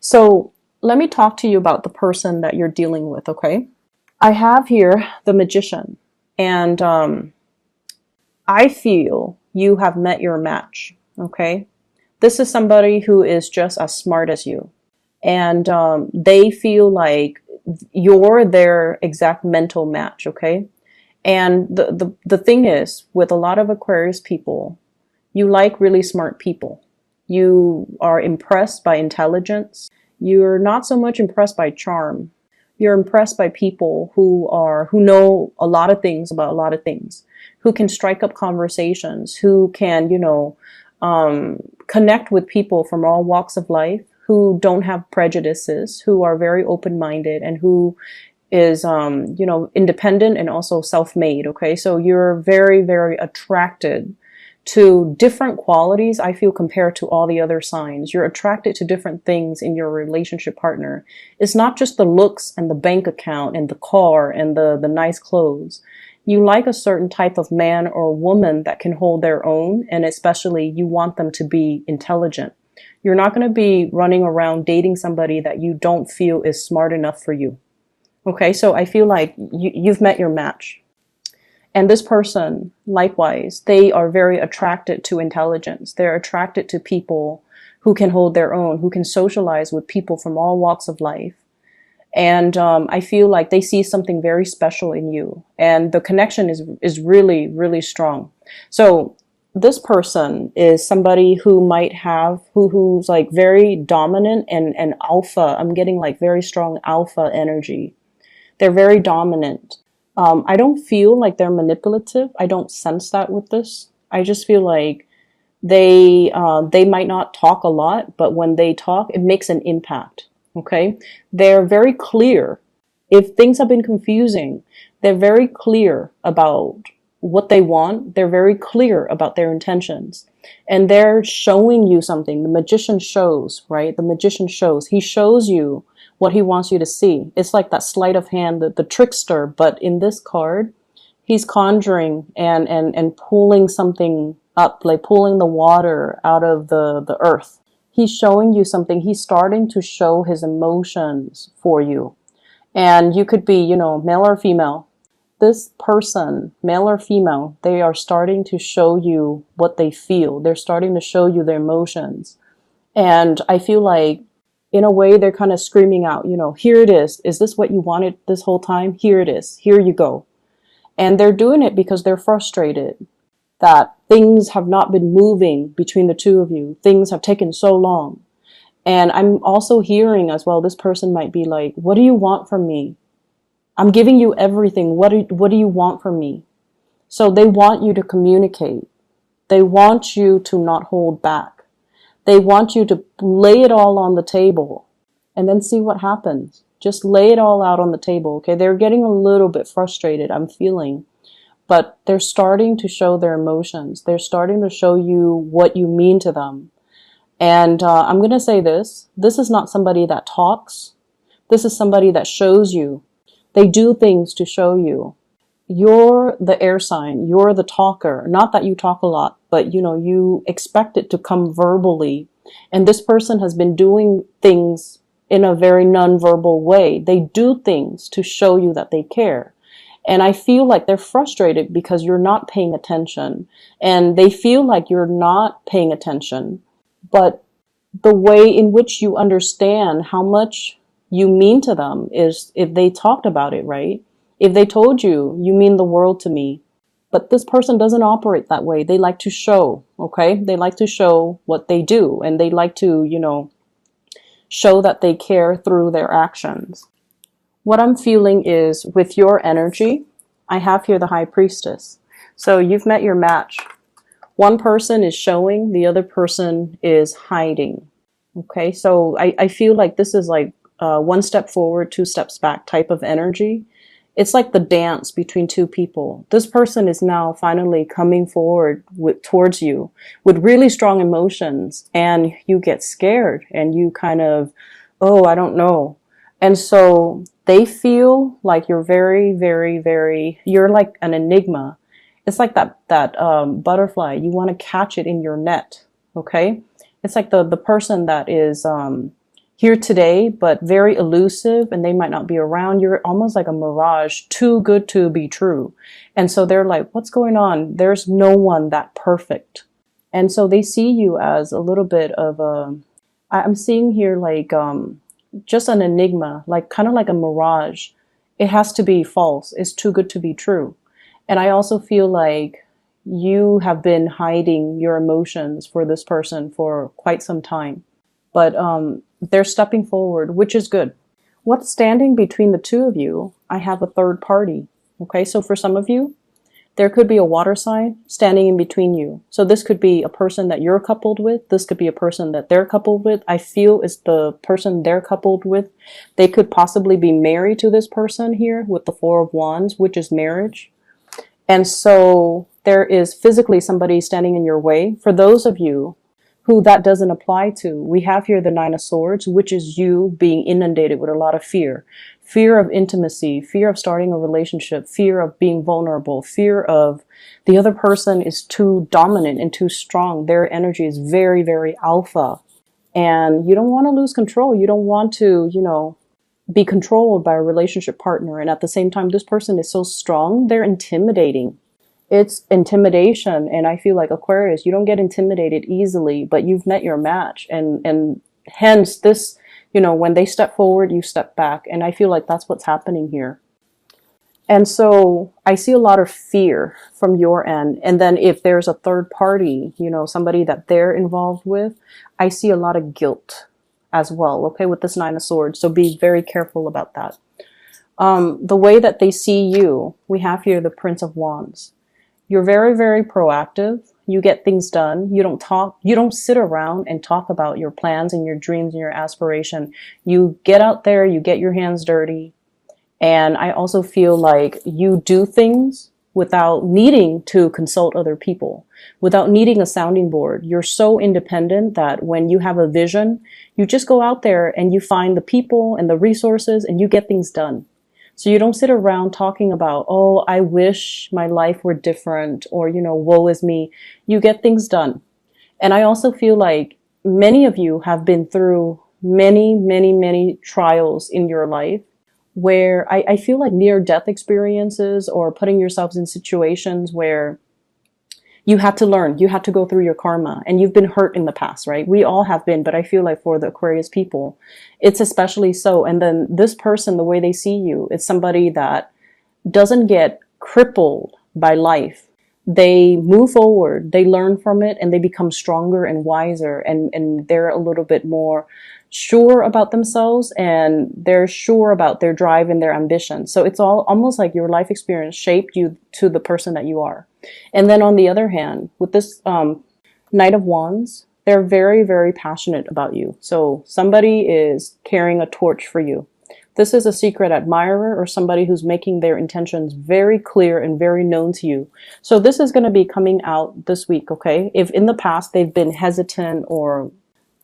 So let me talk to you about the person that you're dealing with, okay? I have here the Magician, and I feel you have met your match, okay? This is somebody who is just as smart as you, and they feel like you're their exact mental match, okay? And the thing is, with a lot of Aquarius people, you like really smart people. You are impressed by intelligence. You're not so much impressed by charm. You're impressed by people who know a lot of things about a lot of things, who can strike up conversations, who can, connect with people from all walks of life, who don't have prejudices, who are very open-minded, and who is, independent and also self-made. Okay. So you're very, very attracted to different qualities, I feel, compared to all the other signs. You're attracted to different things in your relationship partner. It's not just the looks and the bank account and the car and the nice clothes. You like a certain type of man or woman that can hold their own, and especially you want them to be intelligent. You're not going to be running around dating somebody that you don't feel is smart enough for you. Okay, so I feel like you've met your match. And this person, likewise, they are very attracted to intelligence. They're attracted to people who can hold their own, who can socialize with people from all walks of life. And I feel like they see something very special in you. And the connection is really, really strong. So this person is somebody who might have, who's like very dominant and alpha. I'm getting like very strong alpha energy. They're very dominant. I don't feel like they're manipulative. I don't sense that with this. I just feel like they might not talk a lot, but when they talk, it makes an impact. Okay? They're very clear. If things have been confusing, they're very clear about what they want. They're very clear about their intentions. And they're showing you something. The magician shows, right? The magician shows. He shows you what he wants you to see. It's like that sleight of hand, the trickster, but in this card, he's conjuring and pulling something up, like pulling the water out of the earth. He's showing you something. He's starting to show his emotions for you. And you could be, male or female. This person, male or female, they are starting to show you what they feel. They're starting to show you their emotions. And I feel like, in a way, they're kind of screaming out, here it is. Is this what you wanted this whole time? Here it is. Here you go. And they're doing it because they're frustrated that things have not been moving between the two of you. Things have taken so long. And I'm also hearing as well, this person might be like, what do you want from me? I'm giving you everything. What do you want from me? So they want you to communicate. They want you to not hold back. They want you to lay it all on the table and then see what happens. Just lay it all out on the table, okay? They're getting a little bit frustrated, I'm feeling. But they're starting to show their emotions. They're starting to show you what you mean to them. And I'm going to say this. This is not somebody that talks. This is somebody that shows you. They do things to show you. You're the air sign. You're the talker. Not that you talk a lot, but you expect it to come verbally. And this person has been doing things in a very non-verbal way. They do things to show you that they care. And I feel like they're frustrated because you're not paying attention. And they feel like you're not paying attention. But the way in which you understand how much you mean to them is if they talked about it, right? If they told you, you mean the world to me. But this person doesn't operate that way. They like to show, okay? They like to show what they do. And they like to, show that they care through their actions. What I'm feeling is with your energy, I have here the High Priestess. So you've met your match. One person is showing, the other person is hiding. Okay, so I feel like this is like one step forward, two steps back type of energy. It's like the dance between two people. This person is now finally coming forward towards you with really strong emotions, and you get scared and you kind of, oh, I don't know. And so they feel like you're very, very, very, you're like an enigma. It's like that butterfly. You want to catch it in your net. Okay. It's like the person that is, here today, but very elusive, and they might not be around. You're almost like a mirage, too good to be true. And so they're like, what's going on? There's no one that perfect. And so they see you as a little bit of I'm seeing here like just an enigma, like kind of like a mirage. It has to be false. It's too good to be true. And I also feel like you have been hiding your emotions for this person for quite some time. But they're stepping forward, which is good. What's standing between the two of you? I have a third party. Okay, so for some of you, there could be a water sign standing in between you. So this could be a person that you're coupled with. This could be a person that they're coupled with. I feel it's the person they're coupled with. They could possibly be married to this person here with the Four of Wands, which is marriage. And so there is physically somebody standing in your way. For those of you who that doesn't apply to, we have here the Nine of Swords, which is you being inundated with a lot of fear. Fear of intimacy, fear of starting a relationship, fear of being vulnerable, fear of the other person is too dominant and too strong. Their energy is very, very alpha. And you don't want to lose control. You don't want to, be controlled by a relationship partner. And at the same time, this person is so strong, they're intimidating. It's intimidation. And I feel like Aquarius, you don't get intimidated easily, but you've met your match. And hence this, when they step forward, you step back. And I feel like that's what's happening here. And so I see a lot of fear from your end. And then if there's a third party, somebody that they're involved with, I see a lot of guilt as well. Okay, with this Nine of Swords. So be very careful about that. The way that they see you, we have here the Prince of Wands. You're very, very proactive. You get things done. You don't talk. You don't sit around and talk about your plans and your dreams and your aspiration. You get out there, you get your hands dirty. And I also feel like you do things without needing to consult other people, without needing a sounding board. You're so independent that when you have a vision, you just go out there and you find the people and the resources and you get things done. So you don't sit around talking about, oh, I wish my life were different, or, woe is me. You get things done. And I also feel like many of you have been through many, many, many trials in your life where I feel like near-death experiences or putting yourselves in situations where you had to learn, you had to go through your karma, and you've been hurt in the past, right? We all have been, but I feel like for the Aquarius people, it's especially so. And then this person, the way they see you, it's somebody that doesn't get crippled by life. They move forward, they learn from it, and they become stronger and wiser, and they're a little bit more sure about themselves, and they're sure about their drive and their ambition. So it's all almost like your life experience shaped you to the person that you are. And then on the other hand, with this Knight of Wands, they're very, very passionate about you. So somebody is carrying a torch for you. This is a secret admirer or somebody who's making their intentions very clear and very known to you. So this is going to be coming out this week, okay? If in the past they've been hesitant or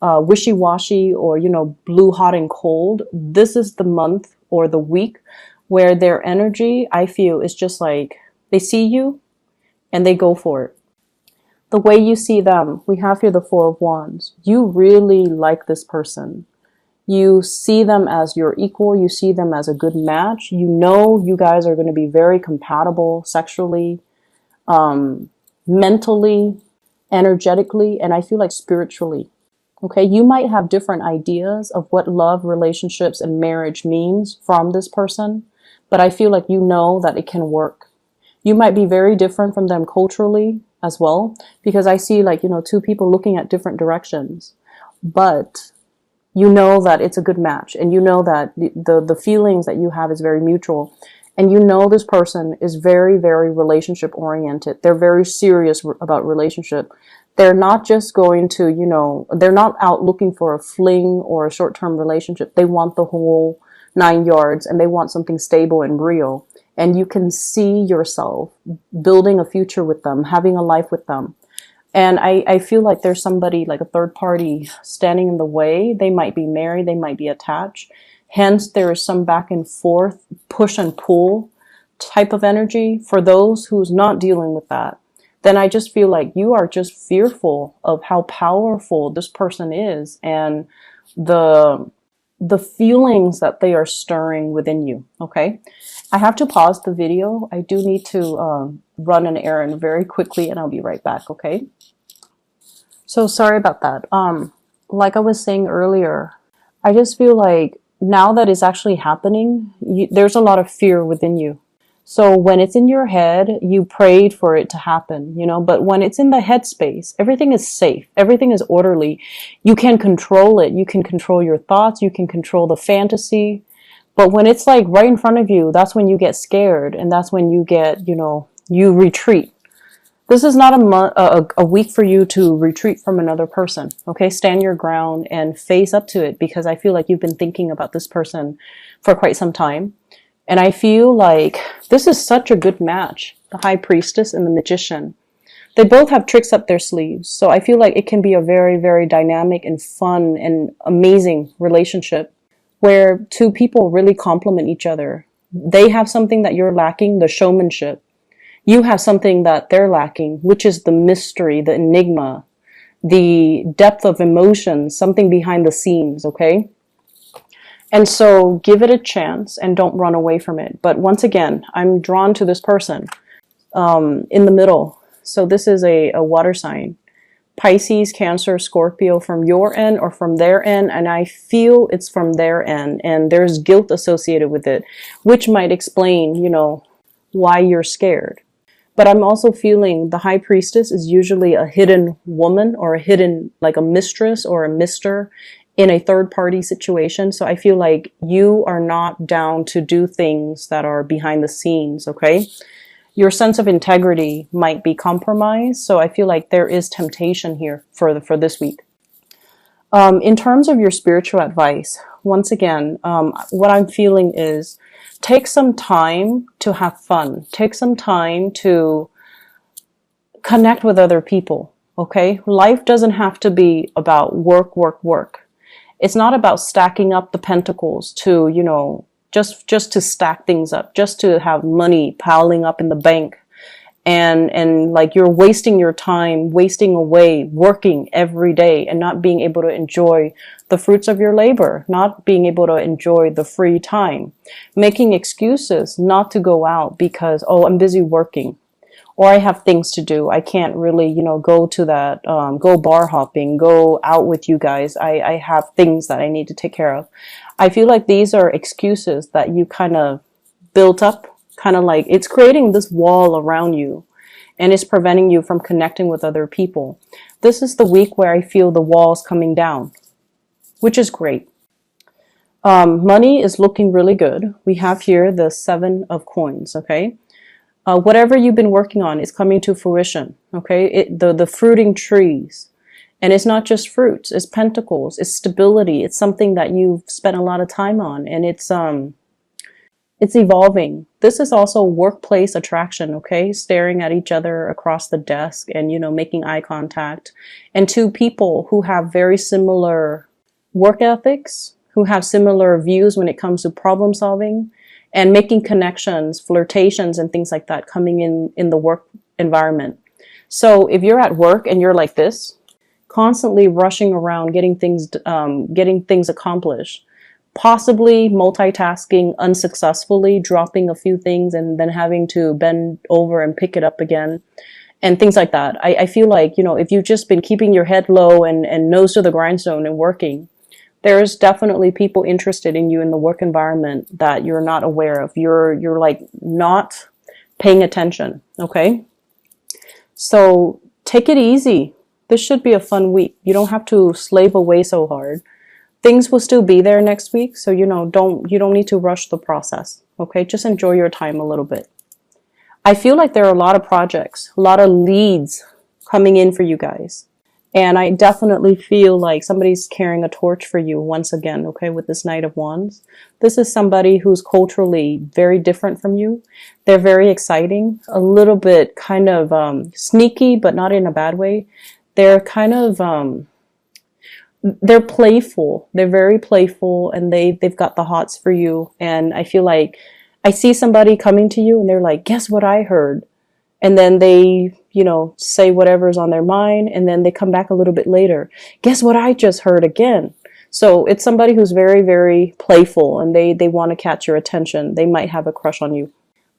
wishy-washy or, blue, hot, and cold, this is the month or the week where their energy, I feel, is just like they see you and they go for it. The way you see them, we have here the Four of Wands. You really like this person. You see them as your equal. You see them as a good match. You guys are going to be very compatible sexually, mentally, energetically, and I feel like spiritually. Okay, you might have different ideas of what love, relationships, and marriage means from this person, but I feel like you know that it can work. You might be very different from them culturally as well, because I see like, two people looking at different directions, but you know that it's a good match, and you know that the feelings that you have is very mutual, and this person is very, very relationship oriented. They're very serious about relationship. They're not just going to, they're not out looking for a fling or a short-term relationship. They want the whole 9 yards, and they want something stable and real. And you can see yourself building a future with them, having a life with them. And I feel like there's somebody, like a third party, standing in the way. They might be married, they might be attached. Hence, there is some back and forth, push and pull type of energy. For those who's not dealing with that, then I just feel like you are just fearful of how powerful this person is and the the feelings that they are stirring within you. Okay. I have to pause the video. I do need to run an errand very quickly, and I'll be right back. Okay. So sorry about that. Like I was saying earlier, I just feel like now that it's actually happening, there's a lot of fear within you. So when it's in your head, you prayed for it to happen, you know, but when it's in the headspace, everything is safe. Everything is orderly. You can control it. You can control your thoughts. You can control the fantasy. But when it's like right in front of you, that's when you get scared. And that's when you get, you know, you retreat. This is not a week for you to retreat from another person. Okay. Stand your ground and face up to it, because I feel like you've been thinking about this person for quite some time. And I feel like this is such a good match. The High Priestess and the Magician. They both have tricks up their sleeves. So I feel like it can be a very, very dynamic and fun and amazing relationship where two people really complement each other. They have something that you're lacking, the showmanship. You have something that they're lacking, which is the mystery, the enigma, the depth of emotion, something behind the scenes, okay? And so give it a chance and don't run away from it. But once again, I'm drawn to this person in the middle. So this is a water sign. Pisces, Cancer, Scorpio from your end or from their end. And I feel it's from their end. And there's guilt associated with it, which might explain, you know, why you're scared. But I'm also feeling the High Priestess is usually a hidden woman or a hidden, like a mistress or a mister in a third party situation. So I feel like you are not down to do things that are behind the scenes, okay? Your sense of integrity might be compromised. So I feel like there is temptation here for this week. In terms of your spiritual advice, once again, what I'm feeling is take some time to have fun. Take some time to connect with other people, okay? Life doesn't have to be about work, work, work. It's not about stacking up the pentacles to, you know, just to stack things up, just to have money piling up in the bank. And like you're wasting your time, wasting away, working every day and not being able to enjoy the fruits of your labor, not being able to enjoy the free time, making excuses not to go out because, oh, I'm busy working. Or I have things to do. I can't really, you know, go to that, go bar hopping, go out with you guys. I have things that I need to take care of. I feel like these are excuses that you kind of built up, kind of like it's creating this wall around you and it's preventing you from connecting with other people. This is the week where I feel the walls coming down, which is great. Money is looking really good. We have here the 7 of coins, okay? Whatever you've been working on is coming to fruition, okay? The fruiting trees. And it's not just fruits, it's pentacles, it's stability. It's something that you've spent a lot of time on, and it's evolving. This is also workplace attraction, okay? Staring at each other across the desk and, you know, making eye contact. And two people who have very similar work ethics, who have similar views when it comes to problem solving, and making connections, flirtations, and things like that coming in the work environment. So if you're at work and you're like this, constantly rushing around, getting things accomplished, possibly multitasking unsuccessfully, dropping a few things and then having to bend over and pick it up again, and things like that. I feel like, you know, if you've just been keeping your head low and nose to the grindstone and working, there's definitely people interested in you in the work environment that you're not aware of. You're like not paying attention, okay? So take it easy. This should be a fun week. You don't have to slave away so hard. Things will still be there next week, so you know, you don't need to rush the process, okay? Just enjoy your time a little bit. I feel like there are a lot of projects, a lot of leads coming in for you guys. And I definitely feel like somebody's carrying a torch for you once again, okay, with this Knight of Wands. This is somebody who's culturally very different from you. They're very exciting, a little bit kind of sneaky, but not in a bad way. They're kind of, they're playful. They're very playful, and they've got the hots for you. And I feel like I see somebody coming to you and they're like, guess what I heard? And then they, you know, say whatever's on their mind, and then they come back a little bit later. Guess what I just heard again? So it's somebody who's very, very playful, and they want to catch your attention. They might have a crush on you.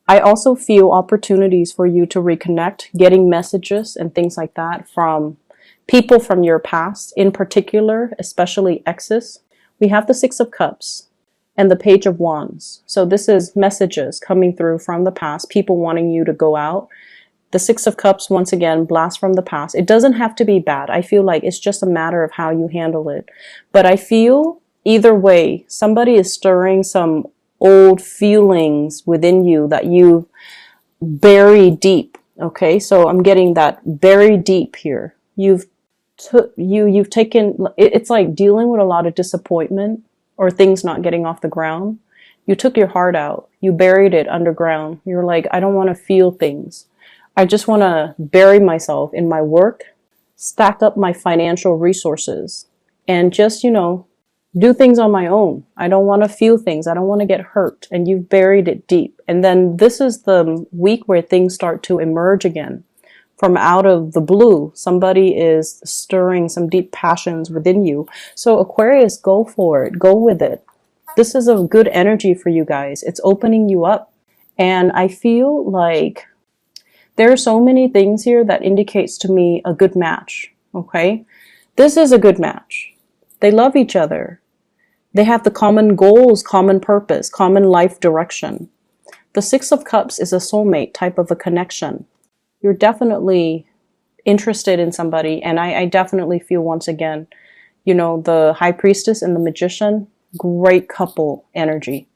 I also feel opportunities for you to reconnect, getting messages and things like that from people from your past, in particular, especially exes. We have the Six of Cups and the Page of Wands. So this is messages coming through from the past, people wanting you to go out. The Six of Cups, once again, blast from the past. It doesn't have to be bad. I feel like it's just a matter of how you handle it. But I feel either way, somebody is stirring some old feelings within you that you bury deep. Okay, so I'm getting that very deep here. You've taken, it's like dealing with a lot of disappointment or things not getting off the ground. You took your heart out. You buried it underground. You're like, I don't want to feel things. I just want to bury myself in my work, stack up my financial resources, and just, do things on my own. I don't want to feel things. I don't want to get hurt. And you've buried it deep. And then this is the week where things start to emerge again. From out of the blue, somebody is stirring some deep passions within you. So Aquarius, go for it. Go with it. This is a good energy for you guys. It's opening you up. And I feel like there are so many things here that indicates to me a good match, okay? This is a good match. They love each other. They have the common goals, common purpose, common life direction. The Six of Cups is a soulmate type of a connection. You're definitely interested in somebody, and I definitely feel, once again, the High Priestess and the Magician, great couple energy.